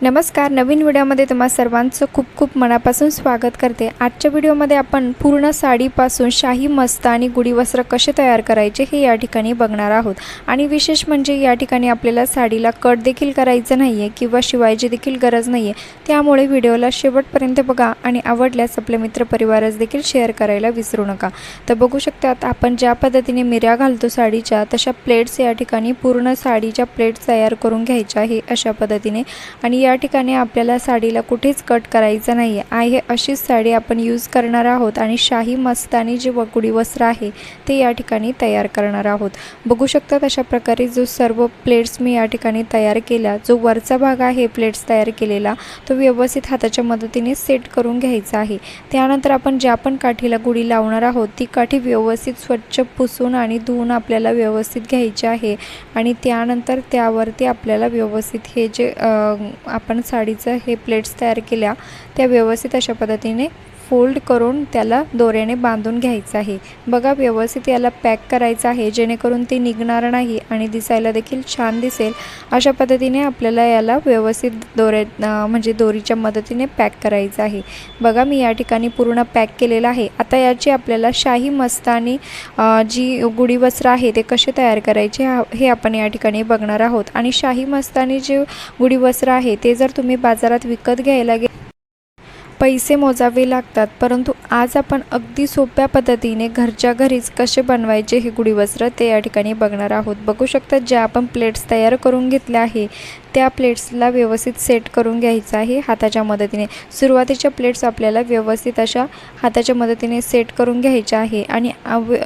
नमस्कार, नवीन व्हिडिओमध्ये तुम्हा सर्वांचं खूप खूप मनापासून स्वागत करते। आजच्या व्हिडिओमध्ये आपण पूर्ण साडीपासून शाही मस्तानी गुढी वस्त्र कसे तयार करायचे हे या ठिकाणी बघणार आहोत। आणि विशेष म्हणजे या ठिकाणी आपल्याला साडीला कट देखील करायचं नाहीये किंवा शिवायची देखील गरज नाहीये। त्यामुळे व्हिडिओला शेवटपर्यंत बघा आणि आवडल्यास आपल्या मित्रपरिवारास देखील शेअर करायला विसरू नका। तर बघू शकतात आपण ज्या पद्धतीने मिऱ्या घालतो साडीच्या तशा प्लेट्स या ठिकाणी पूर्ण साडीच्या प्लेट्स तयार करून घ्यायच्या आहे अशा पद्धतीने। आणि या ठिकाणी आपल्याला साडीला कुठेच कट करायचं नाही आहे अशीच साडी आपण यूज करणार आहोत आणि शाही मस्तानी जे गुढी वस्त्र आहे ते या ठिकाणी तयार करणार आहोत। बघू शकता अशा प्रकारे जो सर्व प्लेट्स मी या ठिकाणी तयार केल्या, जो वरचा भाग आहे प्लेट्स तयार केलेला तो व्यवस्थित हाताच्या मदतीने सेट करून घ्यायचा आहे। त्यानंतर आपण ज्या पण काठीला गुढी लावणार आहोत ती काठी व्यवस्थित स्वच्छ पुसून आणि धुवून आपल्याला व्यवस्थित घ्यायची आहे। आणि त्यानंतर त्यावरती आपल्याला व्यवस्थित हे जे आपण साडीचं हे प्लेट्स तयार केल्या त्या व्यवस्थित अशा पद्धतीने फोल्ड करून त्याला दोऱ्याने बांधून घ्यायचं आहे। बघा व्यवस्थित याला पॅक करायचं आहे जेणेकरून ते निघणार नाही आणि दिसायला देखील छान दिसेल। अशा पद्धतीने आपल्याला याला व्यवस्थित दोरीच्या मदतीने पॅक करायचं आहे। बघा मी या ठिकाणी पूर्ण पॅक केलेलं आहे। आता याची आपल्याला शाही मस्तानी जी गुढी वस्त्र आहे ते कसे तयार करायचे हे आपण या ठिकाणी बघणार आहोत। आणि शाही मस्तानी जे गुढी वस्त्र आहे ते जर तुम्ही बाजारात विकत घ्यायला पैसे मोजावे लागतात, परंतु आज आपण अगदी सोप्या पद्धतीने घरच्या घरीच कसे बनवायचे हे गुढी वस्त्र ते या ठिकाणी बघणार आहोत। बघू शकता ज्या आपण प्लेट्स तयार करून घेतल्या आहे त्या प्लेट्सला व्यवस्थित सेट करून घ्यायचं आहे हाताच्या मदतीने। सुरुवातीच्या प्लेट्स आपल्याला व्यवस्थित अशा हाताच्या मदतीने सेट करून घ्यायच्या आहे आणि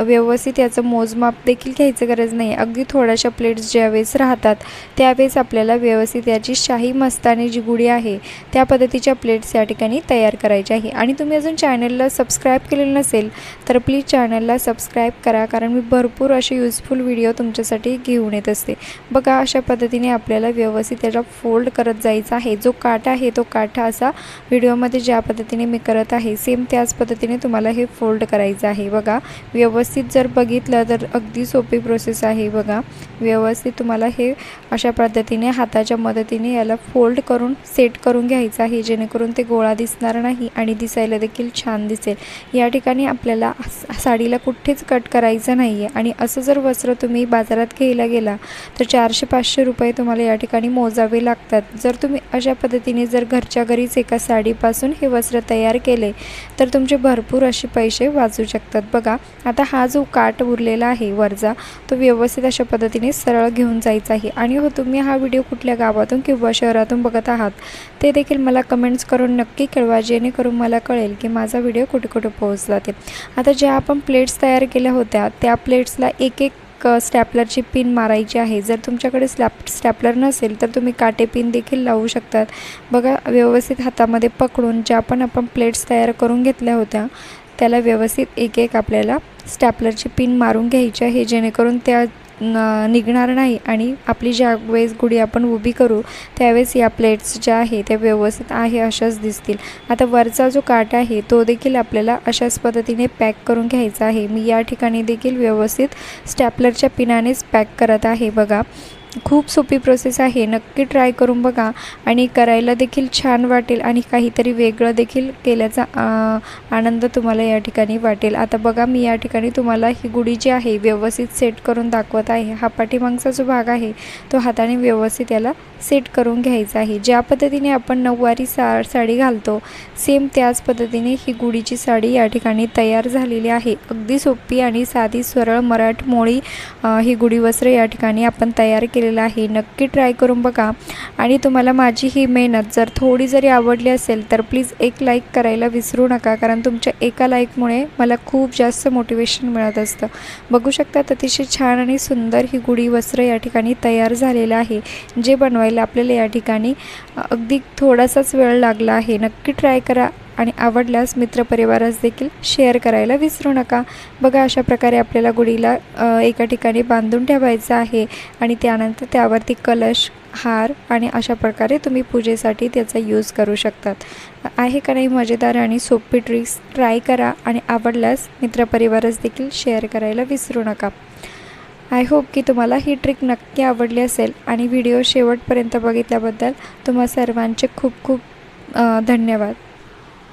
व्यवस्थित याचं मोजमाप देखील घ्यायचं गरज नाही। अगदी थोड्याशा प्लेट्स ज्यावेळेस राहतात त्यावेळेस आपल्याला व्यवस्थित याची शाही मस्तानी जी गुढी आहे त्या पद्धतीच्या प्लेट्स या ठिकाणी तयार करायच्या आहे। आणि तुम्ही अजून चॅनलला सबस्क्राईब केलेलं नसेल तर प्लीज चॅनलला सबस्क्राईब करा, कारण मी भरपूर असे यूजफुल व्हिडिओ तुमच्यासाठी घेऊन येत असते। बघा अशा पद्धतीने आपल्याला व्यवस्थित त्याला फोल्ड करत जायचं आहे। जो काठ आहे तो काठ असा व्हिडिओमध्ये ज्या पद्धतीने मी करत आहे सेम त्याच पद्धतीने तुम्हाला हे फोल्ड करायचं आहे। बघा व्यवस्थित जर बघितलं तर अगदी सोपी प्रोसेस आहे। बघा व्यवस्थित तुम्हाला हे अशा पद्धतीने हाताच्या मदतीने याला फोल्ड करून सेट करून घ्यायचं आहे जेणेकरून ते गोळा दिसणार नाही आणि दिसायला देखील छान दिसेल। या ठिकाणी आपल्याला साडीला कुठेच कट करायचं नाही आहे। आणि असं जर वस्त्र तुम्ही बाजारात घ्यायला गेला तर 400-500 रुपये तुम्हाला या ठिकाणी मोजावे लागतात। जर तुम्ही अशा पद्धतीने जर घरच्या घरीच एका साडीपासून हे वस्त्र तयार केले तर तुमचे भरपूर असे पैसे वाचू शकतात। बघा आता हा जो काठ उरलेला आहे वरचा तो व्यवस्थित अशा पद्धतीने सरळ घेऊन जायचा आहे। आणि हो तुम्ही हा व्हिडिओ कुठल्या गावातून किंवा शहरातून बघत आहात ते देखील मला कमेंट्स करून नक्की कळवा, जेणेकरून मला कळेल की माझा व्हिडिओ कुठे कुठे पोहोचला ते। आता ज्या आपण प्लेट्स तयार केल्या होत्या त्या प्लेट्सला एक स्टॅपलरची पिन मारायची आहे। जर तुमच्याकडे स्टॅपलर नसेल तर तुम्ही काटे पिन देखील लावू शकतात। बघा व्यवस्थित हातामध्ये पकडून ज्या पण आपण प्लेट्स तयार करून घेतल्या होत्या त्याला व्यवस्थित एक आपल्याला स्टॅपलरची पिन मारून घ्यायची आहे जेणेकरून त्या निघणार नाही आणि आपली ज्या वेळेस गुढी आपण उभी करू त्यावेळेस या प्लेट्स ज्या आहे त्या व्यवस्थित आहे अशाच दिसतील। आता वरचा जो काठ आहे तो देखील आपल्याला अशाच पद्धतीने पॅक करून घ्यायचा आहे। मी या ठिकाणी देखील व्यवस्थित स्टॅपलरच्या पिनानेच पॅक करत आहे। बघा खूप सोपी प्रोसेस आहे, नक्की ट्राय करून बघा आणि करायला देखील छान वाटेल आणि काहीतरी वेगळं देखील केल्याचा आनंद तुम्हाला या ठिकाणी वाटेल। आता बघा मी या ठिकाणी तुम्हाला ही गुढी जी आहे व्यवस्थित सेट करून दाखवत आहे। हा पाठीमागचा जो भाग आहे तो हाताने व्यवस्थित याला सेट करून घ्यायचा आहे। ज्या पद्धतीने आपण नऊवारी साडी घालतो सेम त्याच पद्धतीने ही गुढीची साडी या ठिकाणी तयार झालेली आहे। अगदी सोपी आणि साधी सरळ मराठमोळी ही गुढी वस्त्र या ठिकाणी आपण तयार केलेलं आहे। नक्की ट्राय करून बघा आणि तुम्हाला माझी ही मेहनत जर थोडी जरी आवडली असेल तर प्लीज एक लाईक करायला विसरू नका, कारण तुमच्या एका लाईकमुळे मला खूप जास्त मोटिवेशन मिळत असतं। बघू शकता अतिशय छान आणि सुंदर ही गुढी वस्त्र या ठिकाणी तयार झालेलं आहे, जे बनवायला आपल्याला या ठिकाणी अगदी थोडासाच वेळ लागला आहे। नक्की ट्राय करा आणि आवडल्यास मित्रपरिवारास देखील शेअर करायला विसरू नका। बघा अशा प्रकारे आपल्याला गुढीला एका ठिकाणी बांधून ठेवायचं आहे आणि त्यानंतर त्यावरती कलश, हार आणि अशा प्रकारे तुम्ही पूजेसाठी त्याचा यूज करू शकतात। आहे का नाही मजेदार आणि सोपी ट्रिक्स? ट्राय करा आणि आवडल्यास मित्रपरिवारास देखील शेअर करायला विसरू नका। आय होप की तुम्हाला ही ट्रिक नक्की आवडली असेल आणि व्हिडिओ शेवटपर्यंत बघितल्याबद्दल तुम्हा सर्वांचे खूप खूप धन्यवाद.